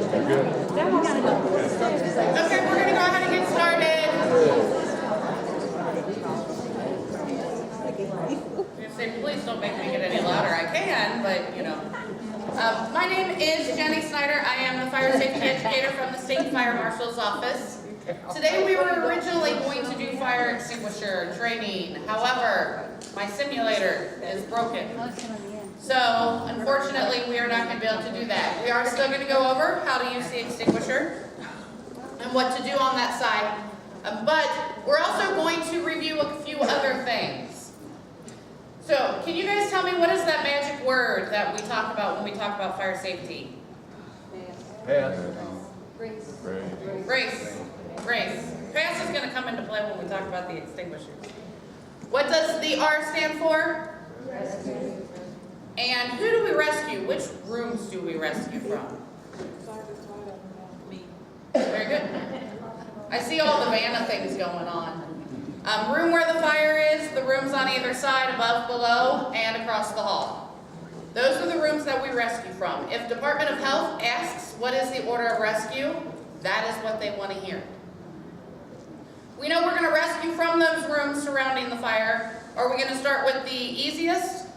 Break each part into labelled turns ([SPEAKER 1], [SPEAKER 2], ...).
[SPEAKER 1] Okay, we're going to go ahead and get started. I'm say, please don't make me get any louder. I can, but you know. My name is Jenny Snyder. I am the fire safety educator from the State Fire Marshal's Office. Today we were originally going to do fire extinguisher training. However, my simulator is broken. So, unfortunately, we are not going to be able to do that. We are still going to go over how to use the extinguisher and what to do on that side. But we're also going to review a few other things. So, can you guys tell me what is that magic word that we talk about when we talk about fire safety?
[SPEAKER 2] Pass.
[SPEAKER 1] Grace. Pass is going to come into play when we talk about the extinguishers. What does the R stand for? Rescue. And who do we rescue? Which rooms do we rescue from? Me. Very good. I see all the Vanna things going on. Room where the fire is, the rooms on either side, above, below, and across the hall. Those are the rooms that we rescue from. If Department of Health asks what is the order of rescue, that is what they want to hear. We know we're going to rescue from those rooms surrounding the fire. Are we going to start with the easiest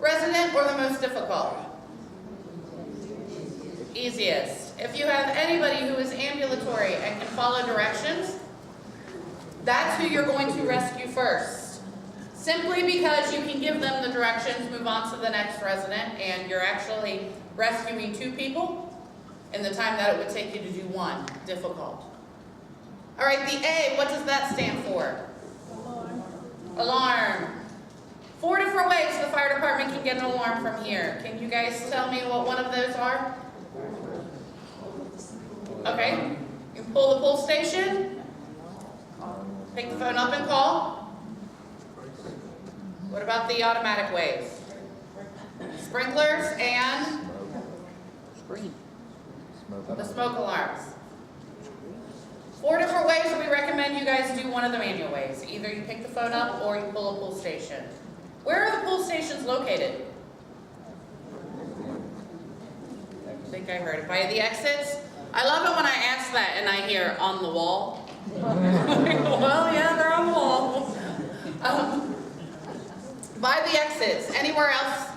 [SPEAKER 1] resident or the most difficult? Easiest. If you have anybody who is ambulatory and can follow directions, that's who you're going to rescue first. Simply because you can give them the directions, move on to the next resident, and you're actually rescuing 2 people in the time that it would take you to do 1. Difficult. All right, the A, what does that stand for? Alarm. 4 different ways the fire department can get an alarm from here. Can you guys tell me what one of those are? Okay, you can pull the pull station, pick the phone up and call. What about the automatic ways? Sprinklers and the smoke alarms. 4 different ways we recommend you guys do one of the manual ways. Either you pick the phone up or you pull a pull station. Where are the pull stations located? I think I heard it. By the exits? I love it when I ask that and I hear on the wall. Well, yeah, they're on the wall. By the exits. Anywhere else?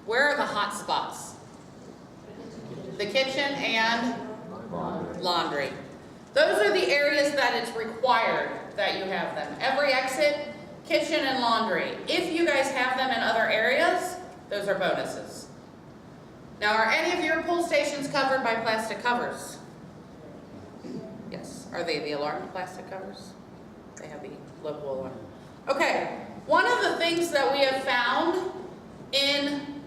[SPEAKER 1] Where are the hot spots? The kitchen and laundry. Those are the areas that it's required that you have them. Every exit, kitchen and laundry. If you guys have them in other areas, those are bonuses. Now, are any of your pull stations covered by plastic covers? Yes. Are they the alarm plastic covers? They have the local alarm. Okay. One of the things that we have found in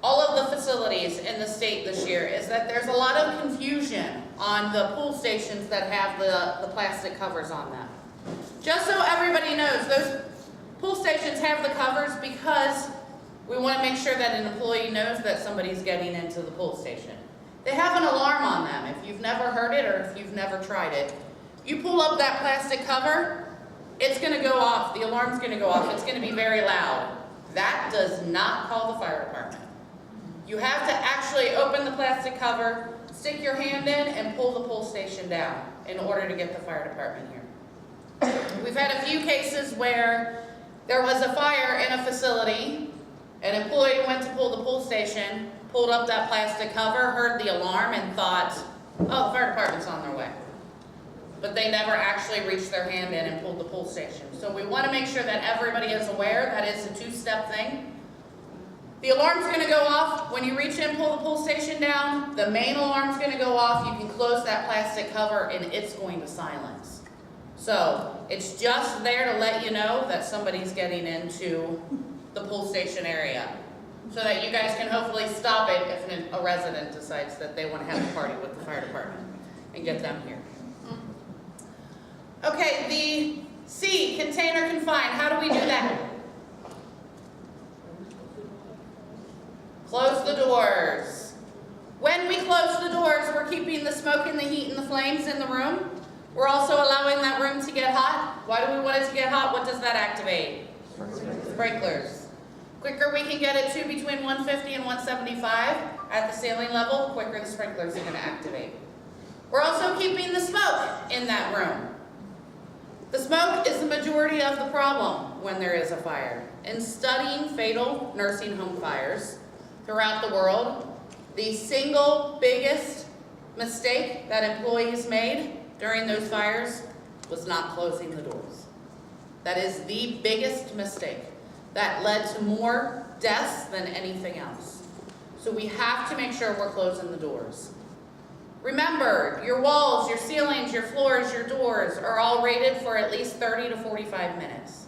[SPEAKER 1] all of the facilities in the state this year is that there's a lot of confusion on the pull stations that have the plastic covers on them. Just so everybody knows, those pull stations have the covers because we want to make sure that an employee knows that somebody's getting into the pull station. They have an alarm on them. If you've never heard it or if you've never tried it, you pull up that plastic cover, it's going to go off. The alarm's going to go off. It's going to be very loud. That does not call the fire department. You have to actually open the plastic cover, stick your hand in, and pull the pull station down in order to get the fire department here. We've had a few cases where there was a fire in a facility, an employee went to pull the pull station, pulled up that plastic cover, heard the alarm, and thought, oh, the fire department's on their way. But they never actually reached their hand in and pulled the pull station. So we want to make sure that everybody is aware that it's a 2-step thing. The alarm's going to go off when you reach in, pull the pull station down. The main alarm's going to go off. You can close that plastic cover and it's going to silence. So it's just there to let you know that somebody's getting into the pull station area so that you guys can hopefully stop it if a resident decides that they want to have a party with the fire department and get them here. Okay, the C, container confined. How do we do that? Close the doors. When we close the doors, we're keeping the smoke and the heat and the flames in the room. We're also allowing that room to get hot. Why do we want it to get hot? What does that activate? Sprinklers. Quicker we can get it to between 150 and 175 at the ceiling level, quicker the sprinklers are going to activate. We're also keeping the smoke in that room. The smoke is the majority of the problem when there is a fire. In studying fatal nursing home fires throughout the world, the single biggest mistake that employees made during those fires was not closing the doors. That is the biggest mistake. That led to more deaths than anything else. So we have to make sure we're closing the doors. Remember, your walls, your ceilings, your floors, your doors are all rated for at least 30 to 45 minutes.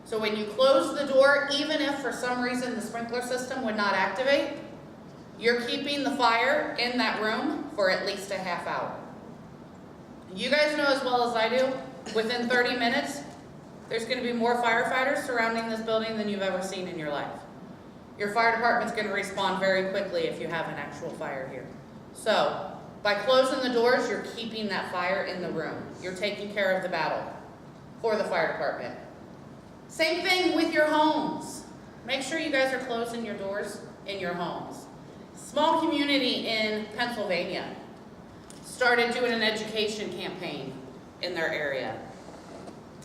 [SPEAKER 1] So when you close the door, even if for some reason the sprinkler system would not activate, you're keeping the fire in that room for at least a half hour. You guys know as well as I do, within 30 minutes, there's going to be more firefighters surrounding this building than you've ever seen in your life. Your fire department's going to respond very quickly if you have an actual fire here. So, by closing the doors, you're keeping that fire in the room. You're taking care of the battle for the fire department. Same thing with your homes. Make sure you guys are closing your doors in your homes. Small community in Pennsylvania started doing an education campaign in their area.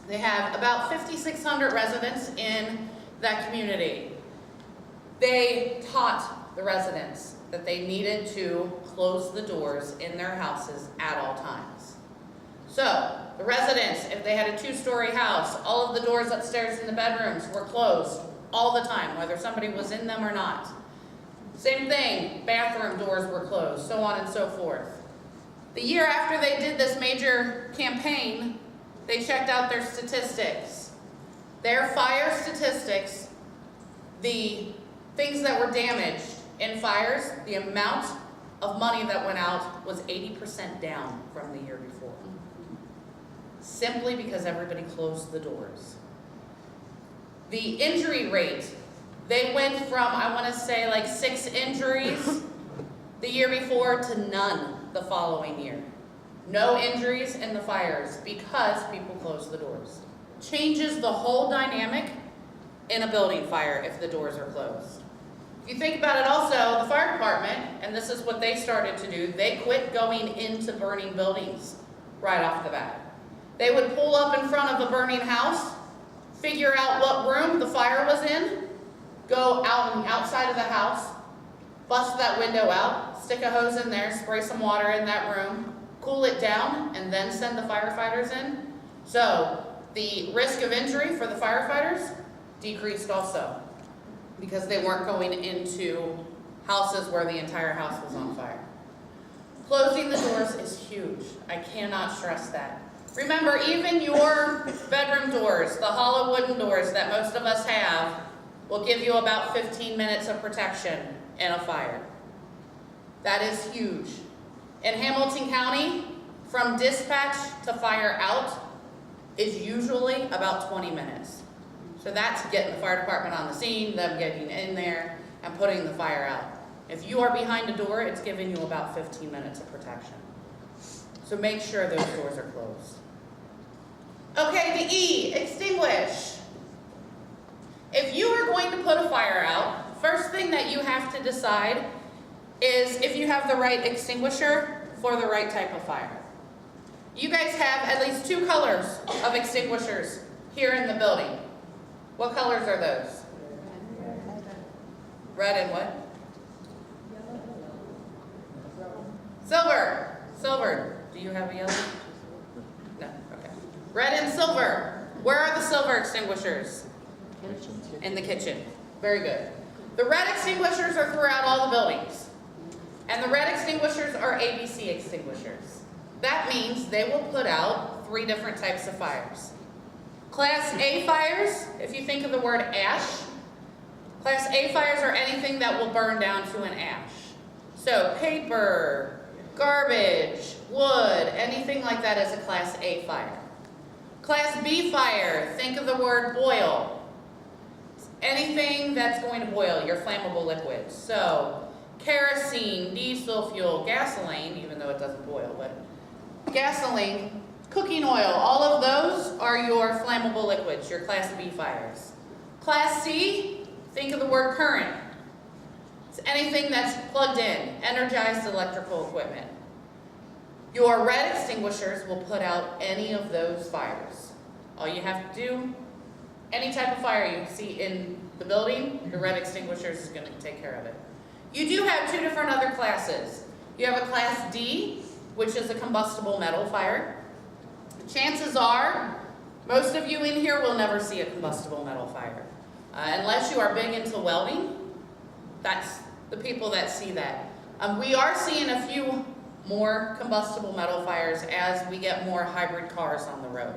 [SPEAKER 1] They have about 5,600 residents in that community. They taught the residents that they needed to close the doors in their houses at all times. So, the residents, if they had a 2-story house, all of the doors upstairs in the bedrooms were closed all the time, whether somebody was in them or not. Same thing, bathroom doors were closed, so on and so forth. The year after they did this major campaign, they checked out their statistics. Their fire statistics, the things that were damaged in fires, the amount of money that went out was 80% down from the year before. Simply because everybody closed the doors. The injury rate, they went from, I want to say, like 6 injuries the year before to none the following year. No injuries in the fires because people closed the doors. Changes the whole dynamic in a building fire if the doors are closed. If you think about it also, the fire department, and this is what they started to do, they quit going into burning buildings right off the bat. They would pull up in front of a burning house, figure out what room the fire was in, go out on the outside of the house, bust that window out, stick a hose in there, spray some water in that room, cool it down, and then send the firefighters in. So the risk of injury for the firefighters decreased also because they weren't going into houses where the entire house was on fire. Closing the doors is huge. I cannot stress that. Remember, even your bedroom doors, the hollow wooden doors that most of us have, will give you about 15 minutes of protection in a fire. That is huge. In Hamilton County, from dispatch to fire out is usually about 20 minutes. So that's getting the fire department on the scene, them getting in there, and putting the fire out. If you are behind a door, it's giving you about 15 minutes of protection. So make sure those doors are closed. Okay, the E, extinguish. If you are going to put a fire out, first thing that you have to decide is if you have the right extinguisher for the right type of fire. You guys have at least 2 colors of extinguishers here in the building. What colors are those? Red and what? Silver. Silver. Do you have a yellow? No, okay. Red and silver. Where are the silver extinguishers? In the kitchen. Very good. The red extinguishers are throughout all the buildings. And the red extinguishers are ABC extinguishers. That means they will put out 3 different types of fires. Class A fires, if you think of the word ash, Class A fires are anything that will burn down to an ash. So paper, garbage, wood, anything like that is a Class A fire. Class B fire, think of the word boil. Anything that's going to boil, your flammable liquids. So kerosene, diesel fuel, gasoline, even though it doesn't boil, but gasoline, cooking oil, all of those are your flammable liquids, your Class B fires. Class C, think of the word current. It's anything that's plugged in, energized electrical equipment. Your red extinguishers will put out any of those fires. All you have to do, any type of fire you see in the building, your red extinguishers is going to take care of it. You do have two different other classes. You have a class D, which is a combustible metal fire. Chances are, most of you in here will never see a combustible metal fire. Unless you are big into welding, that's the people that see that. We are seeing a few more combustible metal fires as we get more hybrid cars on the road.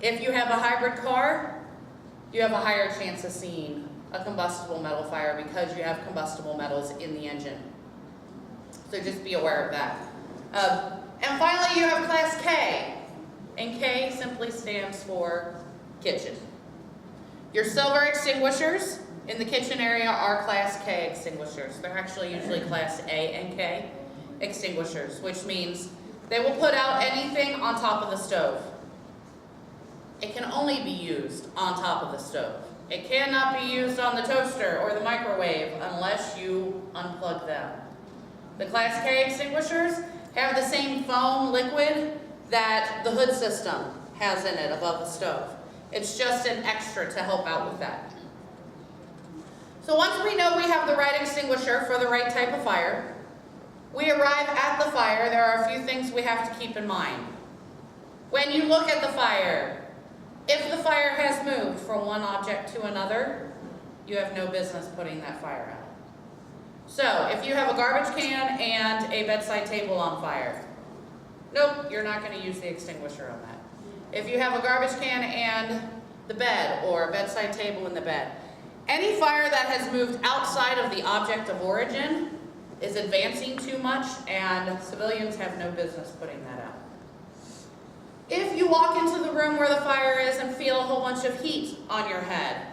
[SPEAKER 1] If you have a hybrid car, you have a higher chance of seeing a combustible metal fire because you have combustible metals in the engine. So just be aware of that. And finally, you have Class K, and K simply stands for kitchen. Your silver extinguishers in the kitchen area are Class K extinguishers. They're actually usually Class A and K extinguishers, which means they will put out anything on top of the stove. It can only be used on top of the stove. It cannot be used on the toaster or the microwave unless you unplug them. The Class K extinguishers have the same foam liquid that the hood system has in it above the stove. It's just an extra to help out with that. So once we know we have the right extinguisher for the right type of fire, we arrive at the fire. There are a few things we have to keep in mind. When you look at the fire, if the fire has moved from one object to another, you have no business putting that fire out. So if you have a garbage can and a bedside table on fire, nope, you're not going to use the extinguisher on that. If you have a garbage can and the bed or a bedside table in the bed, any fire that has moved outside of the object of origin is advancing too much, and civilians have no business putting that out. If you walk into the room where the fire is and feel a whole bunch of heat on your head,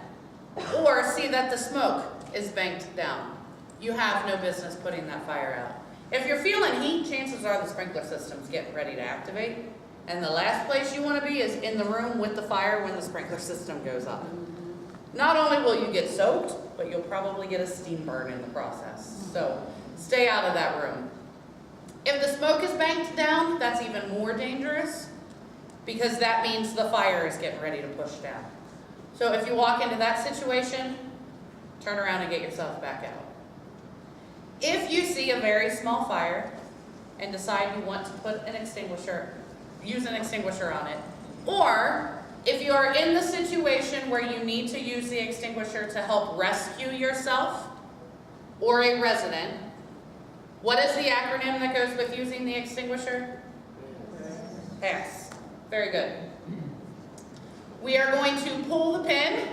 [SPEAKER 1] or see that the smoke is banked down, you have no business putting that fire out. If you're feeling heat, chances are the sprinkler system's getting ready to activate, and the last place you want to be is in the room with the fire when the sprinkler system goes up. Not only will you get soaked, but you'll probably get a steam burn in the process. So stay out of that room. If the smoke is banked down, that's even more dangerous because that means the fire is getting ready to push down. So if you walk into that situation, turn around and get yourself back out. If you see a very small fire and decide you want to put an extinguisher, use an extinguisher on it, or if you are in the situation where you need to use the extinguisher to help rescue yourself or a resident, what is the acronym that goes with using the extinguisher? PASS. Very good. We are going to pull the pin.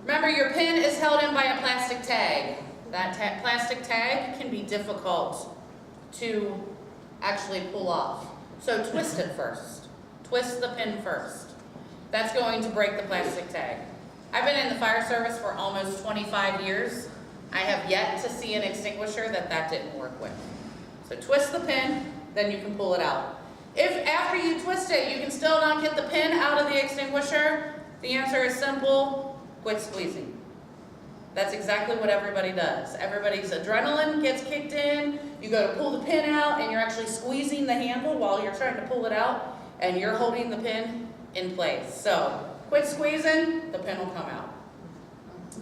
[SPEAKER 1] Remember, your pin is held in by a plastic tag. That plastic tag can be difficult to actually pull off. So twist it first. Twist the pin first. That's going to break the plastic tag. I've been in the fire service for almost 25 years. I have yet to see an extinguisher that didn't work with. So twist the pin, then you can pull it out. If after you twist it, you can still not get the pin out of the extinguisher, the answer is simple: quit squeezing. That's exactly what everybody does. Everybody's adrenaline gets kicked in, you go to pull the pin out, and you're actually squeezing the handle while you're trying to pull it out, and you're holding the pin in place. So quit squeezing, the pin will come out.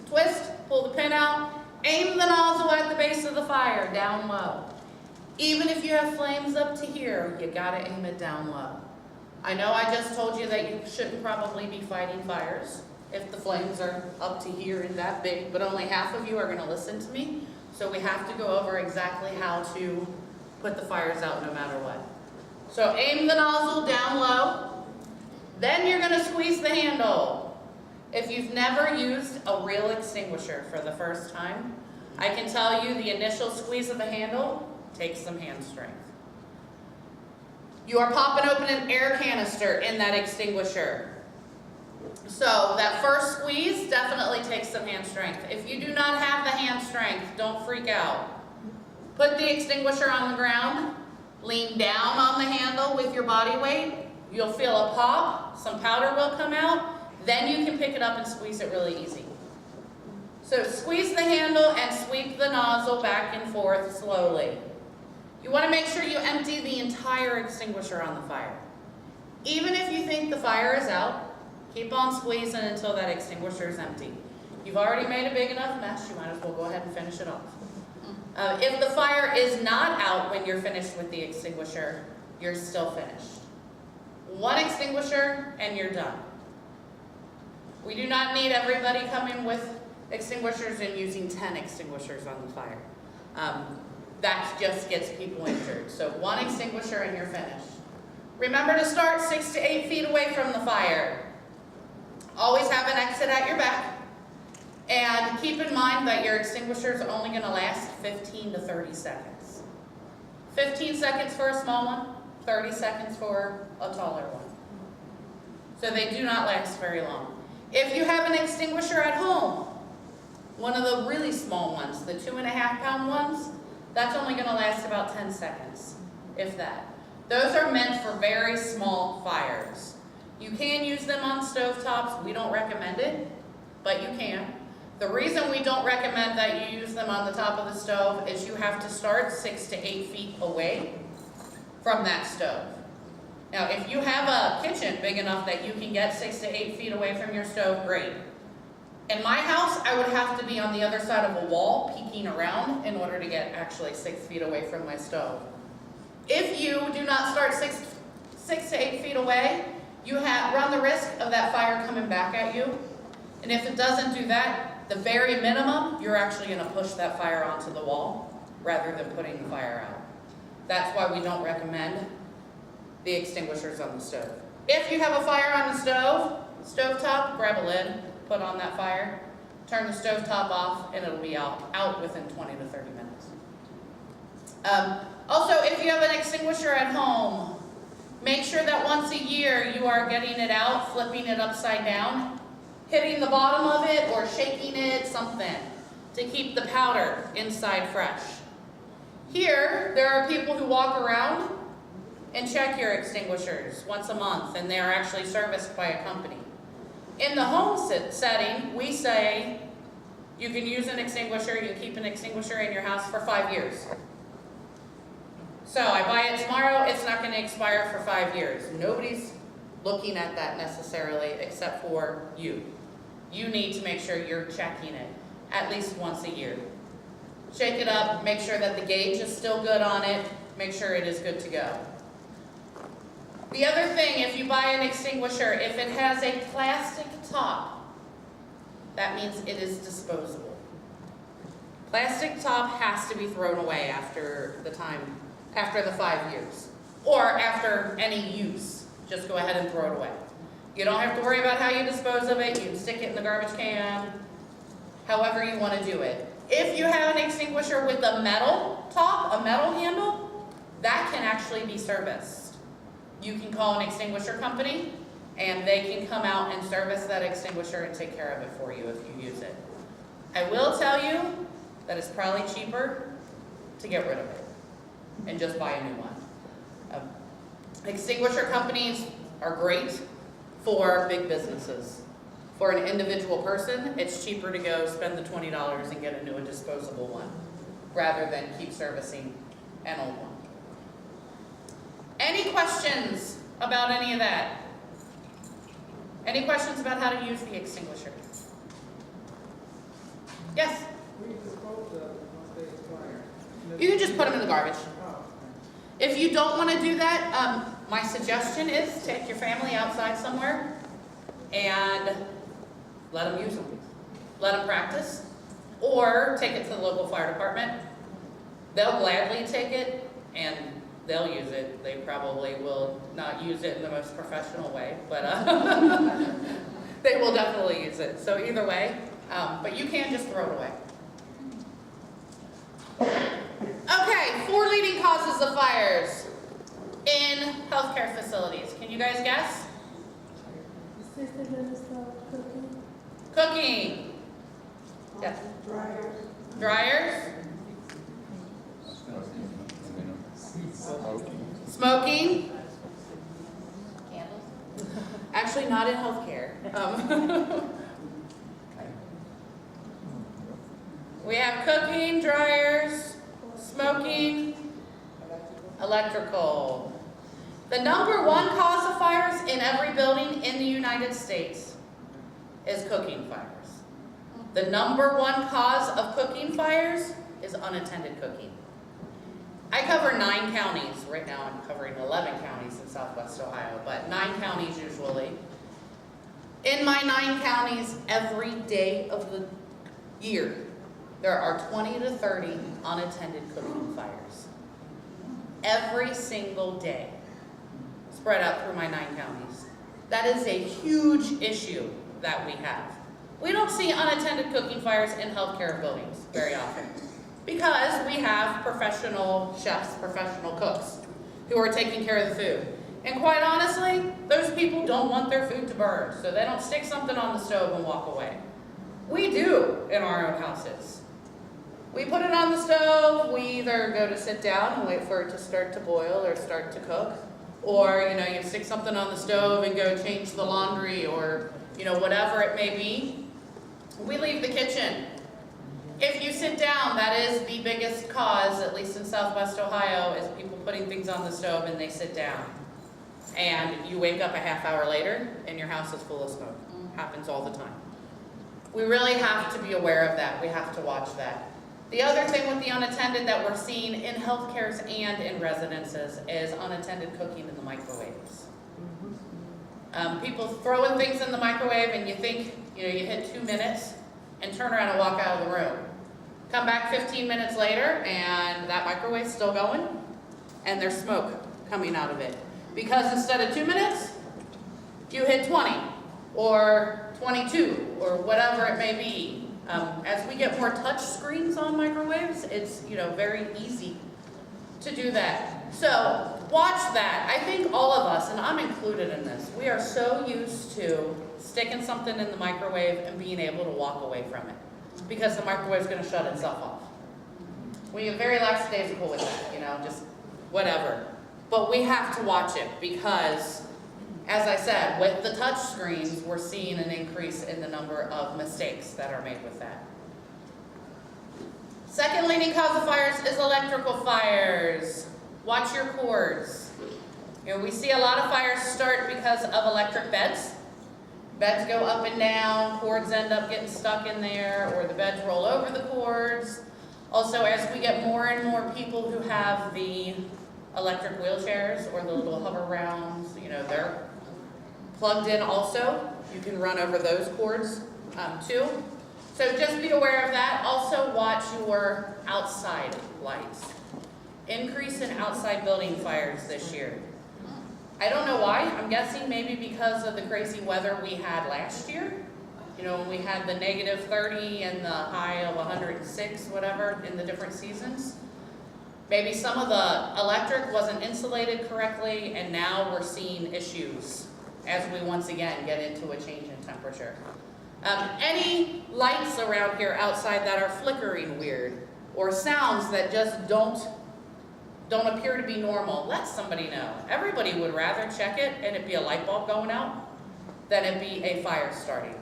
[SPEAKER 1] Twist, pull the pin out, aim the nozzle at the base of the fire, down low. Even if you have flames up to here, you gotta aim it down low. I know I just told you that you shouldn't probably be fighting fires if the flames are up to here and that big, but only half of you are gonna listen to me. So we have to go over exactly how to put the fires out no matter what. So aim the nozzle down low, then you're gonna squeeze the handle. If you've never used a real extinguisher for the first time, I can tell you the initial squeeze of the handle takes some hand strength. You are popping open an air canister in that extinguisher. So that first squeeze definitely takes some hand strength. If you do not have the hand strength, don't freak out. Put the extinguisher on the ground, lean down on the handle with your body weight. You'll feel a pop, some powder will come out, then you can pick it up and squeeze it really easy. So squeeze the handle and sweep the nozzle back and forth slowly. You want to make sure you empty the entire extinguisher on the fire. Even if you think the fire is out, keep on squeezing until that extinguisher is empty. You've already made a big enough mess, you might as well go ahead and finish it off. If the fire is not out when you're finished with the extinguisher, you're still finished. One extinguisher and you're done. We do not need everybody coming with extinguishers and using 10 extinguishers on the fire. That just gets people injured. So one extinguisher and you're finished. Remember to start 6 to 8 feet away from the fire. Always have an exit at your back. And keep in mind that your extinguisher is only going to last 15 to 30 seconds. 15 seconds for a small one, 30 seconds for a taller one. So they do not last very long. If you have an extinguisher at home, one of the really small ones, the 2.5-pound ones, that's only going to last about 10 seconds, if that. Those are meant for very small fires. You can use them on stovetops. We don't recommend it, but you can. The reason we don't recommend that you use them on the top of the stove is you have to start 6 to 8 feet away from that stove. Now, if you have a kitchen big enough that you can get 6 to 8 feet away from your stove, great. In my house, I would have to be on the other side of a wall peeking around in order to get actually 6 feet away from my stove. If you do not start 6 to 8 feet away, you run the risk of that fire coming back at you. And if it doesn't do that, the very minimum, you're actually going to push that fire onto the wall rather than putting the fire out. That's why we don't recommend the extinguishers on the stove. If you have a fire on the stovetop, grab a lid, put on that fire, turn the stovetop off, and it'll be out within 20 to 30 minutes. Also, if you have an extinguisher at home, make sure that once a year you are getting it out, flipping it upside down, hitting the bottom of it or shaking it, something, to keep the powder inside fresh. Here, there are people who walk around and check your extinguishers once a month, and they are actually serviced by a company. In the home setting, we say you can use an extinguisher, you can keep an extinguisher in your house for 5 years. So I buy it tomorrow, it's not going to expire for 5 years. Nobody's looking at that necessarily except for you. You need to make sure you're checking it at least once a year. Shake it up, make sure that the gauge is still good on it, make sure it is good to go. The other thing, if you buy an extinguisher, if it has a plastic top, that means it is disposable. Plastic top has to be thrown away after the 5 years, or after any use. Just go ahead and throw it away. You don't have to worry about how you dispose of it. You can stick it in the garbage can, however you want to do it. If you have an extinguisher with a metal top, a metal handle, that can actually be serviced. You can call an extinguisher company, and they can come out and service that extinguisher and take care of it for you if you use it. I will tell you that it's probably cheaper to get rid of it and just buy a new one. Extinguisher companies are great for big businesses. For an individual person, it's cheaper to go spend the $20 and get a new and disposable one rather than keep servicing an old one. Any questions about any of that? Any questions about how to use the extinguisher? Yes?
[SPEAKER 3] We dispose of it once they expire.
[SPEAKER 1] You can just put them in the garbage. If you don't want to do that, my suggestion is take your family outside somewhere and let them use them. Let them practice, or take it to the local fire department. They'll gladly take it and they'll use it. They probably will not use it in the most professional way, but they will definitely use it. So either way, but you can just throw it away. Okay, 4 leading causes of fires in healthcare facilities. Can you guys guess?
[SPEAKER 2] Assisted in the stove cooking.
[SPEAKER 1] Cooking. Yes.
[SPEAKER 2] Dryers.
[SPEAKER 1] Dryers. Smoking.
[SPEAKER 4] Candles?
[SPEAKER 1] Actually, not in healthcare. We have cooking, dryers, smoking, electrical. The number one cause of fires in every building in the United States is cooking fires. The number one cause of cooking fires is unattended cooking. I cover 9 counties. Right now I'm covering 11 counties in Southwest Ohio, but 9 counties usually. In my 9 counties, every day of the year, there are 20 to 30 unattended cooking fires. Every single day, spread out through my 9 counties. That is a huge issue that we have. We don't see unattended cooking fires in healthcare buildings very often because we have professional chefs, professional cooks who are taking care of the food. And quite honestly, those people don't want their food to burn, so they don't stick something on the stove and walk away. We do in our own houses. We put it on the stove, we either go to sit down and wait for it to start to boil or start to cook, or you stick something on the stove and go change the laundry or whatever it may be. We leave the kitchen. If you sit down, that is the biggest cause, at least in Southwest Ohio, is people putting things on the stove and they sit down. And you wake up a half hour later and your house is full of smoke. Happens all the time. We really have to be aware of that. We have to watch that. The other thing with the unattended that we're seeing in healthcares and in residences is unattended cooking in the microwaves. People throwing things in the microwave and you think, you hit 2 minutes and turn around and walk out of the room. Come back 15 minutes later and that microwave's still going and there's smoke coming out of it. Because instead of 2 minutes, you hit 20 or 22 or whatever it may be. As we get more touch screens on microwaves, it's very easy to do that. So watch that. I think all of us, and I'm included in this, we are so used to sticking something in the microwave and being able to walk away from it because the microwave's going to shut itself off. We are very lackadaisical with that, just whatever. But we have to watch it because, as I said, with the touch screens, we're seeing an increase in the number of mistakes that are made with that. Second leading cause of fires is electrical fires. Watch your cords. We see a lot of fires start because of electric beds. Beds go up and down, cords end up getting stuck in there, or the beds roll over the cords. Also, as we get more and more people who have the electric wheelchairs or the little hover rounds, they're plugged in also. You can run over those cords too. So just be aware of that. Also watch your outside lights. Increase in outside building fires this year. I don't know why. I'm guessing maybe because of the crazy weather we had last year. When we had the -30 and the high of 106, whatever, in the different seasons. Maybe some of the electric wasn't insulated correctly, and now we're seeing issues as we once again get into a change in temperature. Any lights around here outside that are flickering weird, or sounds that just don't appear to be normal, let somebody know. Everybody would rather check it and it be a light bulb going out than it be a fire starting.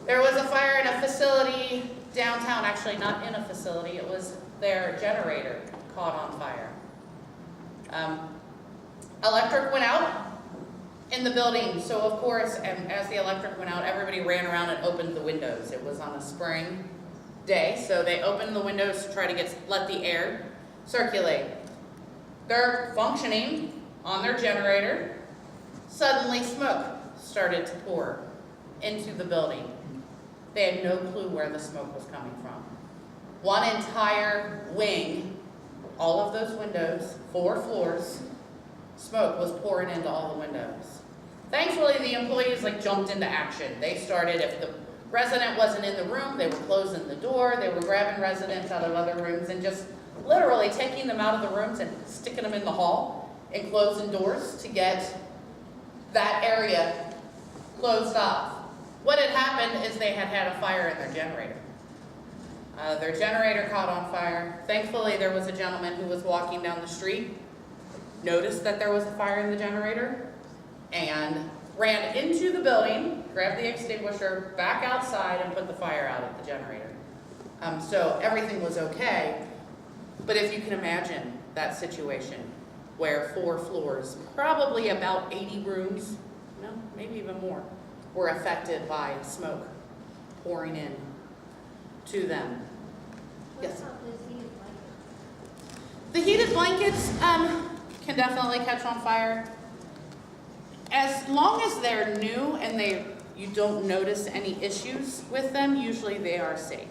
[SPEAKER 1] There was a fire in a facility downtown, actually not in a facility, it was their generator caught on fire. Electric went out in the building, so of course, and as the electric went out, everybody ran around and opened the windows. It was on a spring day, so they opened the windows to try to let the air circulate. They're functioning on their generator. Suddenly smoke started to pour into the building. They had no clue where the smoke was coming from. One entire wing, all of those windows, 4 floors, smoke was pouring into all the windows. Thankfully, the employees jumped into action. They started, if the resident wasn't in the room, they were closing the door, they were grabbing residents out of other rooms and just literally taking them out of the rooms and sticking them in the hall and closing doors to get that area closed off. What had happened is they had a fire in their generator. Their generator caught on fire. Thankfully, there was a gentleman who was walking down the street, noticed that there was a fire in the generator, and ran into the building, grabbed the extinguisher, back outside, and put the fire out at the generator. So everything was okay. But if you can imagine that situation where 4 floors, probably about 80 rooms, no, maybe even more, were affected by smoke pouring in to them. Yes? The heated blankets can definitely catch on fire. As long as they're new and you don't notice any issues with them, usually they are safe.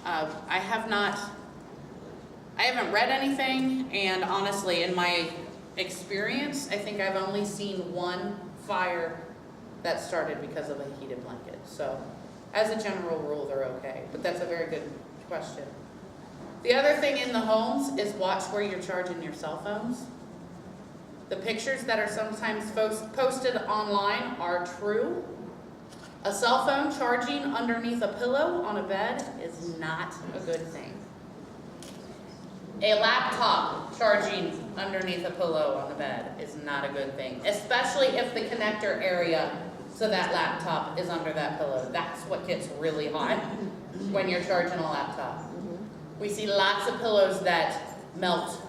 [SPEAKER 1] I haven't read anything, and honestly, in my experience, I think I've only seen one fire that started because of a heated blanket. So, as a general rule, they're okay. But that's a very good question. The other thing in the homes is watch where you're charging your cell phones. The pictures that are sometimes posted online are true. A cell phone charging underneath a pillow on a bed is not a good thing. A laptop charging underneath a pillow on the bed is not a good thing, especially if the connector area to that laptop is under that pillow. That's what gets really hot when you're charging a laptop. We see lots of pillows that melt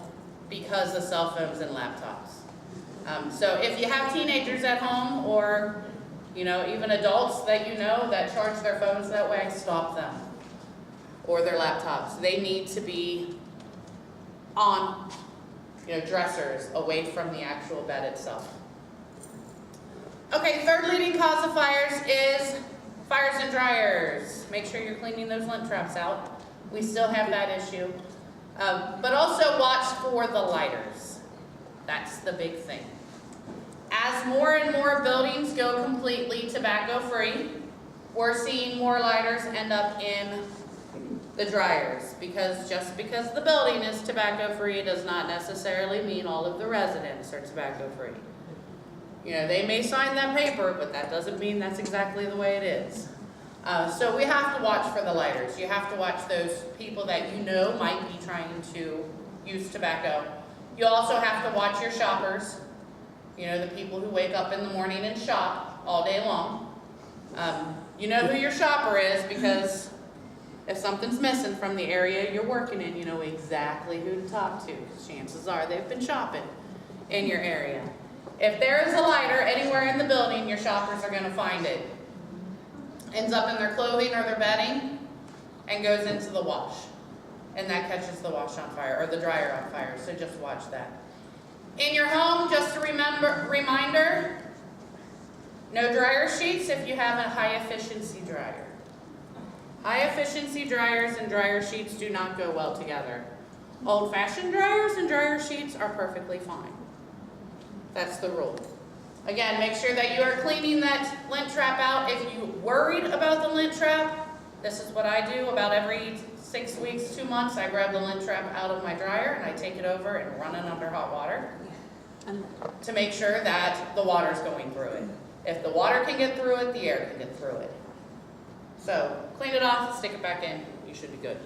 [SPEAKER 1] because of cell phones and laptops. So if you have teenagers at home, or even adults that that charge their phones that way, stop them. Or their laptops. They need to be on dressers away from the actual bed itself. Okay, third leading cause of fires is fires in dryers. Make sure you're cleaning those lint traps out. We still have that issue. But also watch for the lighters. That's the big thing. As more and more buildings go completely tobacco-free, we're seeing more lighters end up in the dryers. Just because the building is tobacco-free does not necessarily mean all of the residents are tobacco-free. They may sign that paper, but that doesn't mean that's exactly the way it is. So we have to watch for the lighters. You have to watch those people that might be trying to use tobacco. You also have to watch your shoppers. The people who wake up in the morning and shop all day long. You know who your shopper is, because if something's missing from the area you're working in, you know exactly who to talk to, because chances are they've been shopping in your area. If there is a lighter anywhere in the building, your shoppers are going to find it. Ends up in their clothing or their bedding and goes into the wash. And that catches the wash on fire, or the dryer on fire, so just watch that. In your home, just a reminder, no dryer sheets if you have a high efficiency dryer. High efficiency dryers and dryer sheets do not go well together. Old-fashioned dryers and dryer sheets are perfectly fine. That's the rule. Again, make sure that you are cleaning that lint trap out. If you're worried about the lint trap, this is what I do. About every 6 weeks, 2 months, I grab the lint trap out of my dryer and I take it over and run it under hot water to make sure that the water's going through it. If the water can get through it, the air can get through it. So clean it off, stick it back in, you should be good.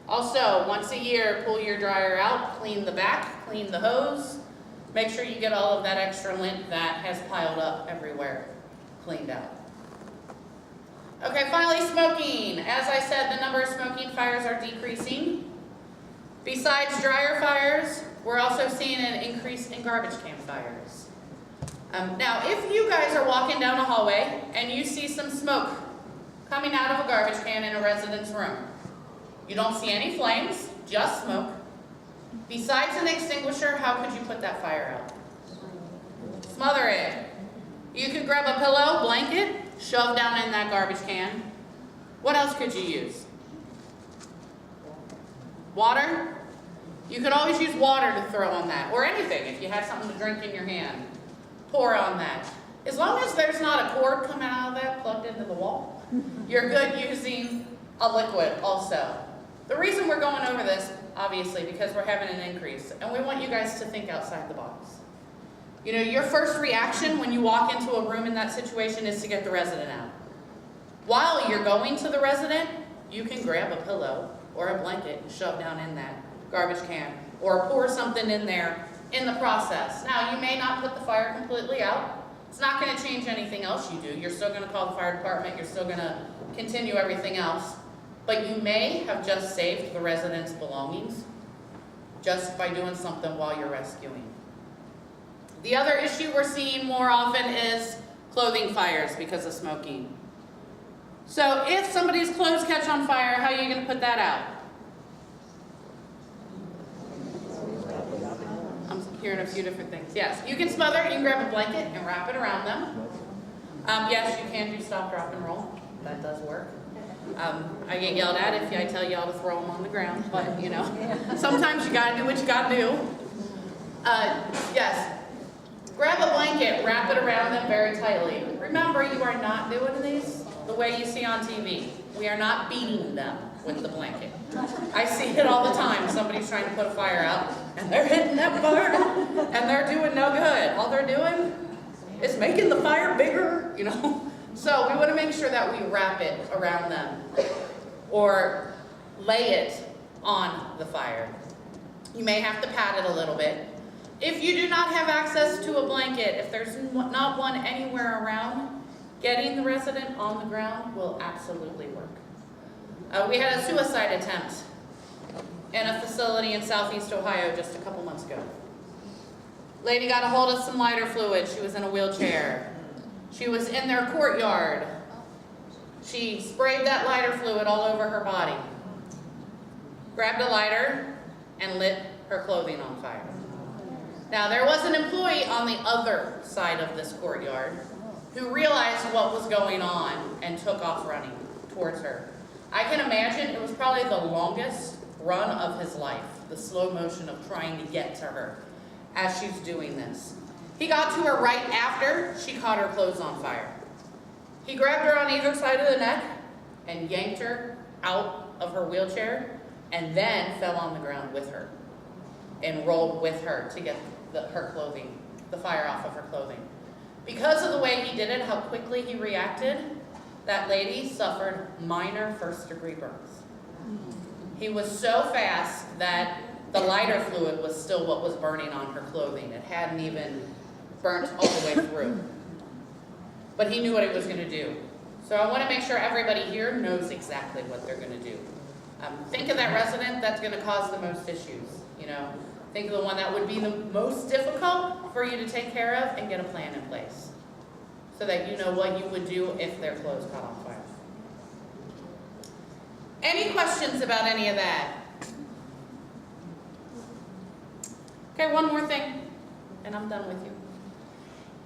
[SPEAKER 1] Also, once a year, pull your dryer out, clean the back, clean the hose. Make sure you get all of that extra lint that has piled up everywhere cleaned out. Okay, finally, smoking. As I said, the number of smoking fires are decreasing. Besides dryer fires, we're also seeing an increase in garbage can fires. Now, if you guys are walking down a hallway and you see some smoke coming out of a garbage can in a resident's room, you don't see any flames, just smoke. Besides an extinguisher, how could you put that fire out? Smother it. You could grab a pillow, blanket, shove down in that garbage can. What else could you use? Water? You could always use water to throw on that, or anything. If you had something to drink in your hand, pour on that. As long as there's not a cord coming out of that plugged into the wall, you're good using a liquid also. The reason we're going over this, obviously, because we're having an increase, and we want you guys to think outside the box. Your first reaction when you walk into a room in that situation is to get the resident out. While you're going to the resident, you can grab a pillow or a blanket and shove down in that garbage can, or pour something in there in the process. Now, you may not put the fire completely out. It's not going to change anything else you do. You're still going to call the fire department. You're still going to continue everything else. but you may have just saved the residents' belongings just by doing something while you're rescuing. The other issue we're seeing more often is clothing fires because of smoking. So if somebody's clothes catch on fire, how are you going to put that out? I'm hearing a few different things. Yes, you can smother it. You can grab a blanket and wrap it around them. Yes, you can do stop, drop, and roll. That does work. I get yelled at if I tell y'all to throw them on the ground, but you know, sometimes you gotta do what you gotta do. Yes, grab a blanket, wrap it around them very tightly. Remember, you are not doing these the way you see on TV. We are not beating them with the blanket. I see it all the time. Somebody's trying to put a fire out, and they're hitting that fire, and they're doing no good. All they're doing is making the fire bigger, you know. So we want to make sure that we wrap it around them or lay it on the fire. You may have to pat it a little bit. If you do not have access to a blanket, if there's not one anywhere around, getting the resident on the ground will absolutely work. We had a suicide attempt in a facility in Southeast Ohio just a couple months ago. Lady got a hold of some lighter fluid. She was in a wheelchair. She was in their courtyard. She sprayed that lighter fluid all over her body. Grabbed a lighter and lit her clothing on fire. Now, there was an employee on the other side of this courtyard who realized what was going on and took off running towards her. I can imagine it was probably the longest run of his life, the slow motion of trying to get to her as she's doing this. He got to her right after she caught her clothes on fire. He grabbed her on either side of the neck and yanked her out of her wheelchair and then fell on the ground with her and rolled with her to get her clothing, the fire off of her clothing. Because of the way he did it, how quickly he reacted, that lady suffered minor first-degree burns. He was so fast that the lighter fluid was still what was burning on her clothing. It hadn't even burnt all the way through. But he knew what he was going to do. So I want to make sure everybody here knows exactly what they're going to do. Think of that resident that's going to cause the most issues. You know, think of the one that would be the most difficult for you to take care of and get a plan in place so that you know what you would do if their clothes caught on fire. Any questions about any of that? Okay, one more thing, and I'm done with you.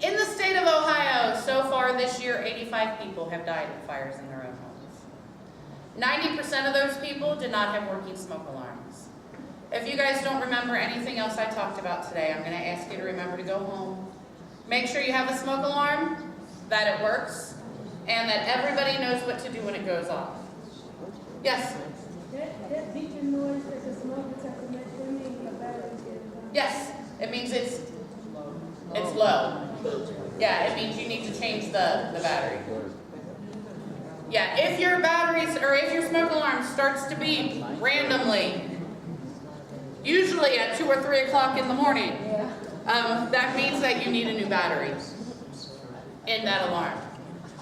[SPEAKER 1] In the state of Ohio, so far this year, 85 people have died in fires in their own homes. 90% of those people did not have working smoke alarms. If you guys don't remember anything else I talked about today, I'm going to ask you to remember to go home. Make sure you have a smoke alarm, that it works, and that everybody knows what to do when it goes off. Yes?
[SPEAKER 2] That beeping noise that the smoke detector makes, that means the battery's getting done.
[SPEAKER 1] Yes, it means it's low. Yeah, it means you need to change the battery. Yeah, if your batteries or if your smoke alarm starts to beep randomly, usually at 2 or 3 o'clock in the morning, that means that you need a new battery in that alarm.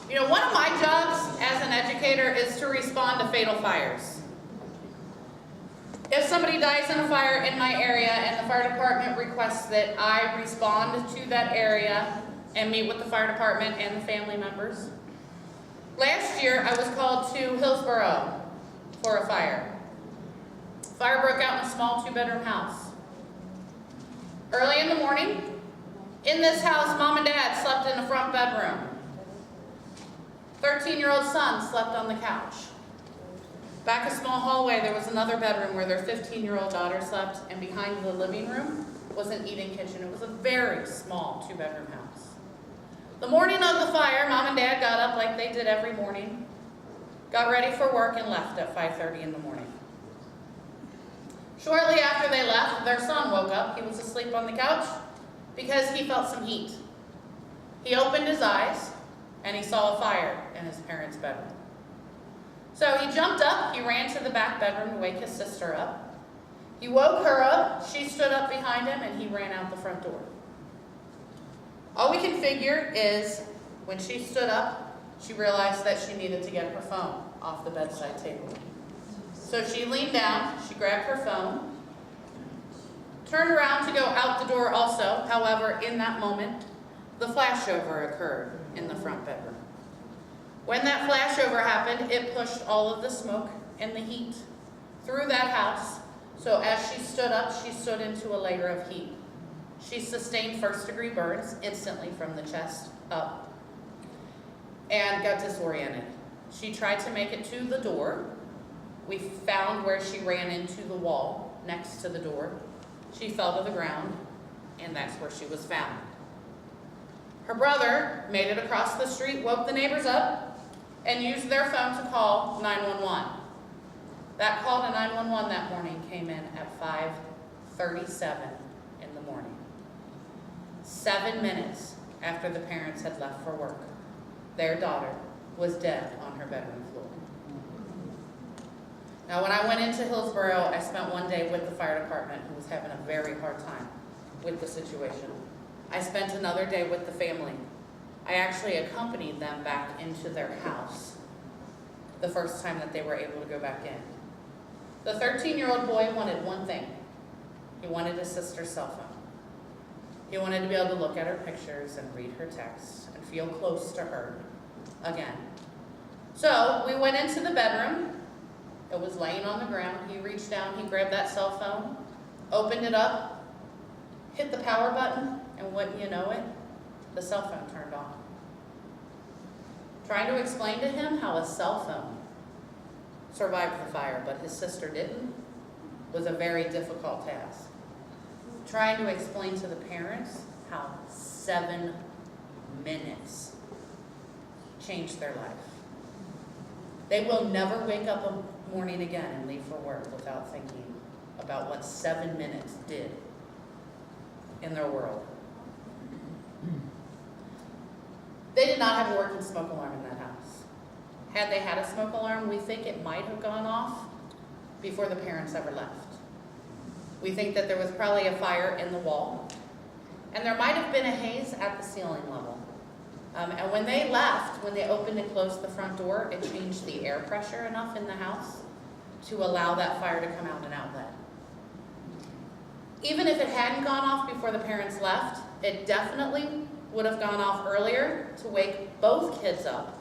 [SPEAKER 1] You know, one of my jobs as an educator is to respond to fatal fires. If somebody dies in a fire in my area and the fire department requests that I respond to that area and meet with the fire department and the family members. Last year, I was called to Hillsborough for a fire. Fire broke out in a small 2-bedroom house. Early in the morning, in this house, Mom and Dad slept in the front bedroom. 13-year-old son slept on the couch. Back a small hallway, there was another bedroom where their 15-year-old daughter slept, and behind the living room was an eating kitchen. It was a very small 2-bedroom house. The morning of the fire, Mom and Dad got up like they did every morning, got ready for work, and left at 5:30 in the morning. Shortly after they left, their son woke up. He was asleep on the couch because he felt some heat. He opened his eyes, and he saw a fire in his parents' bedroom. So he jumped up, he ran to the back bedroom to wake his sister up. He woke her up, she stood up behind him, and he ran out the front door. All we can figure is when she stood up, she realized that she needed to get her phone off the bedside table. So she leaned down, she grabbed her phone, turned around to go out the door also. However, in that moment, the flashover occurred in the front bedroom. When that flashover happened, it pushed all of the smoke and the heat through that house. So as she stood up, she stood into a layer of heat. She sustained first-degree burns instantly from the chest up and got disoriented. She tried to make it to the door. We found where she ran into the wall next to the door. She fell to the ground, and that's where she was found. Her brother made it across the street, woke the neighbors up, and used their phone to call 911. That call to 911 that morning came in at 5:37 in the morning. 7 minutes after the parents had left for work, their daughter was dead on her bedroom floor. Now, when I went into Hillsborough, I spent one day with the fire department, who was having a very hard time with the situation. I spent another day with the family. I actually accompanied them back into their house the first time that they were able to go back in. The 13-year-old boy wanted one thing. He wanted his sister's cell phone. He wanted to be able to look at her pictures and read her texts and feel close to her again. So we went into the bedroom. It was laying on the ground. He reached down, he grabbed that cell phone, opened it up, hit the power button, and wouldn't you know it, the cell phone turned on. Trying to explain to him how a cell phone survived the fire, but his sister didn't, was a very difficult task. Trying to explain to the parents how 7 minutes changed their life. They will never wake up a morning again and leave for work without thinking about what 7 minutes did in their world. They did not have a working smoke alarm in that house. Had they had a smoke alarm, we think it might have gone off before the parents ever left. We think that there was probably a fire in the wall, and there might have been a haze at the ceiling level. And when they left, when they opened and closed the front door, it changed the air pressure enough in the house to allow that fire to come out an outlet. Even if it hadn't gone off before the parents left, it definitely would have gone off earlier to wake both kids up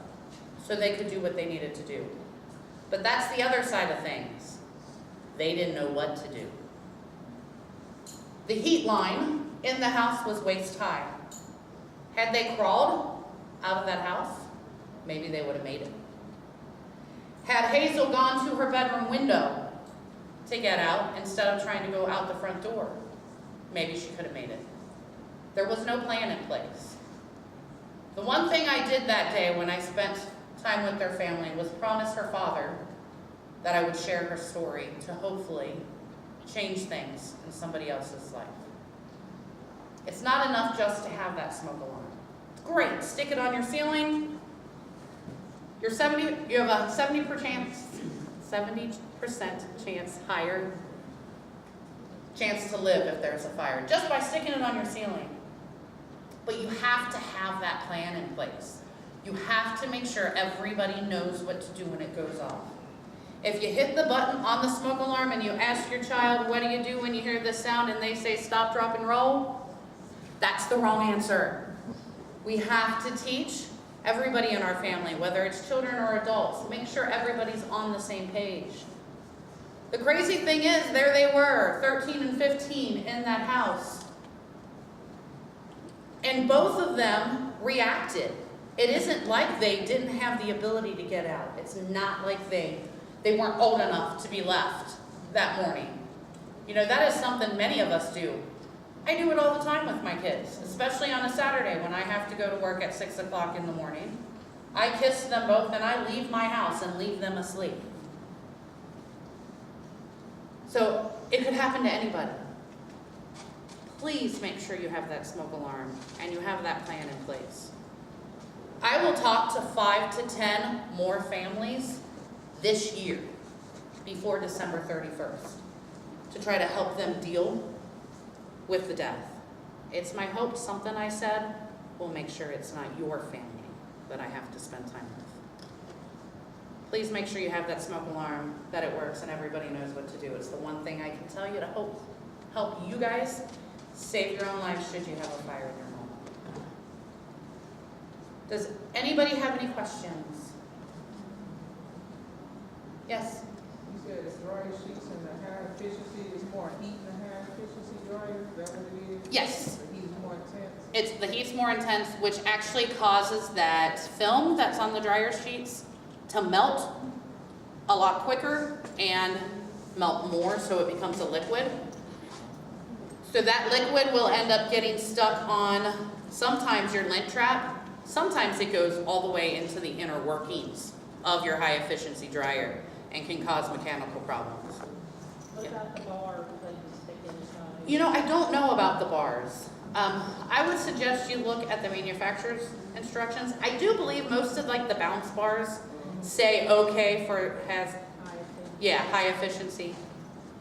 [SPEAKER 1] so they could do what they needed to do. But that's the other side of things. They didn't know what to do. The heat line in the house was waist high. Had they crawled out of that house, maybe they would have made it. Had Hazel gone to her bedroom window to get out instead of trying to go out the front door, maybe she could have made it. There was no plan in place. The one thing I did that day when I spent time with their family was promise her father that I would share her story to hopefully change things in somebody else's life. It's not enough just to have that smoke alarm. It's great, stick it on your ceiling. You have a 70% chance higher chance to live if there's a fire, just by sticking it on your ceiling. But you have to have that plan in place. You have to make sure everybody knows what to do when it goes off. If you hit the button on the smoke alarm and you ask your child, what do you do when you hear this sound, and they say stop, drop, and roll, that's the wrong answer. We have to teach everybody in our family, whether it's children or adults, make sure everybody's on the same page. The crazy thing is, there they were, 13 and 15 in that house. And both of them reacted. It isn't like they didn't have the ability to get out. It's not like they weren't old enough to be left that morning. You know, that is something many of us do. I do it all the time with my kids, especially on a Saturday when I have to go to work at 6 o'clock in the morning. I kiss them both and I leave my house and leave them asleep. So it could happen to anybody. Please make sure you have that smoke alarm and you have that plan in place. I will talk to 5 to 10 more families this year before December 31st to try to help them deal with the death. It's my hope something I said will make sure it's not your family that I have to spend time with. please make sure you have that smoke alarm, that it works and everybody knows what to do. It's the one thing I can tell you to help you guys save your own lives should you have a fire in your home. Does anybody have any questions? Yes?
[SPEAKER 3] You said it's dryer sheets and the high efficiency, it's more heat in the high efficiency dryer, is that what it is?
[SPEAKER 1] Yes.
[SPEAKER 3] The heat is more intense?
[SPEAKER 1] The heat's more intense, which actually causes that film that's on the dryer sheets to melt a lot quicker and melt more, so it becomes a liquid. So that liquid will end up getting stuck on sometimes your lint trap, sometimes it goes all the way into the inner workings of your high efficiency dryer and can cause mechanical problems.
[SPEAKER 4] What about the bar that you stick inside?
[SPEAKER 1] You know, I don't know about the bars. I would suggest you look at the manufacturer's instructions. I do believe most of like the bounce bars say okay for high efficiency.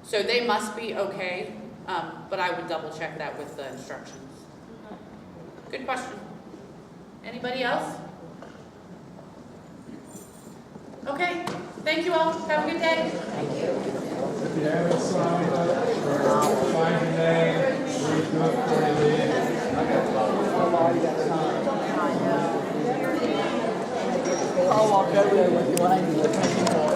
[SPEAKER 1] So they must be okay, but I would double check that with the instructions. Good question. Anybody else? Okay, thank you all. Have a good day.
[SPEAKER 5] If you haven't signed up, find your name, read good for you.
[SPEAKER 6] I'll walk over there with you.